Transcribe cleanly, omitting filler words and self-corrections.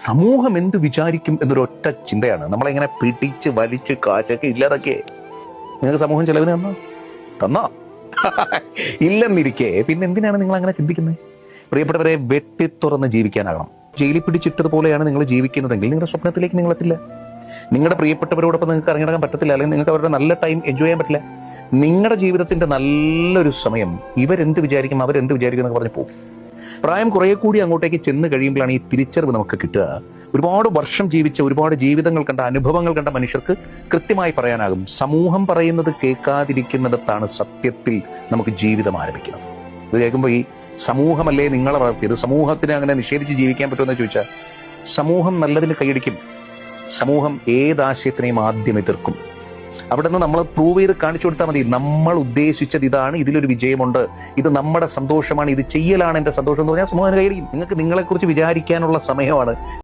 സമൂഹം എന്ത് വിചാരിക്കും എന്നൊരൊറ്റ ചിന്തയാണ് നമ്മളെങ്ങനെ പിടിച്ച് വലിച്ച് കാശൊക്കെ ഇല്ലാതൊക്കെ. നിങ്ങൾക്ക് സമൂഹം ചെലവിന് തന്നോ ഇല്ലെന്നിരിക്കെ പിന്നെ എന്തിനാണ് നിങ്ങൾ അങ്ങനെ ചിന്തിക്കുന്നത്? പ്രിയപ്പെട്ടവരെ, വെട്ടിത്തുറന്ന് ജീവിക്കാനാകണം. ജയിലിൽ പിടിച്ചിട്ടതുപോലെയാണ് നിങ്ങൾ ജീവിക്കുന്നതെങ്കിൽ നിങ്ങളുടെ സ്വപ്നത്തിലേക്ക് നിങ്ങൾ എത്തില്ല. നിങ്ങളുടെ പ്രിയപ്പെട്ടവരോടൊപ്പം നിങ്ങൾക്ക് ഇറങ്ങിയിടക്കാൻ പറ്റത്തില്ല, അല്ലെങ്കിൽ നിങ്ങൾക്ക് അവരുടെ നല്ല ടൈം എൻജോയ് ചെയ്യാൻ പറ്റില്ല. നിങ്ങളുടെ ജീവിതത്തിന്റെ നല്ലൊരു സമയം ഇവരെന്ത് വിചാരിക്കും അവരെന്ത് വിചാരിക്കും എന്നൊക്കെ പറഞ്ഞ് പോകും. പ്രായം കുറെ കൂടി അങ്ങോട്ടേക്ക് ചെന്ന് കഴിയുമ്പോഴാണ് ഈ തിരിച്ചറിവ് നമുക്ക് കിട്ടുക. ഒരുപാട് വർഷം ജീവിച്ച, ഒരുപാട് ജീവിതങ്ങൾ കണ്ട, അനുഭവങ്ങൾ കണ്ട മനുഷ്യർക്ക് കൃത്യമായി പറയാനാകും, സമൂഹം പറയുന്നത് കേൾക്കാതിരിക്കുന്നിടത്താണ് സത്യത്തിൽ നമുക്ക് ജീവിതം ആരംഭിക്കുന്നത്. ഇത് കേൾക്കുമ്പോൾ ഈ സമൂഹമല്ലേ നിങ്ങളെ വളർത്തിയത്, സമൂഹത്തിന് അങ്ങനെ നിഷേധിച്ച് ജീവിക്കാൻ പറ്റുമെന്ന് ചോദിച്ചാൽ സമൂഹം നല്ലതിന് കൈയടിക്കും. സമൂഹം ഏതാശയത്തിനെയും ആദ്യം എതിർക്കും. അവിടെ നിന്ന് നമ്മൾ പ്രൂവ് ചെയ്ത് കാണിച്ചു കൊടുത്താൽ മതി, നമ്മൾ ഉദ്ദേശിച്ചത് ഇതാണ്, ഇതിലൊരു വിജയമുണ്ട്, ഇത് നമ്മുടെ സന്തോഷമാണ്, ഇത് ചെയ്യലാണ് എന്റെ സന്തോഷം എന്ന് പറഞ്ഞാൽ സമൂഹം കൈയടിക്കും. നിങ്ങൾക്ക് നിങ്ങളെക്കുറിച്ച് വിചാരിക്കാനുള്ള സമയമാണ്.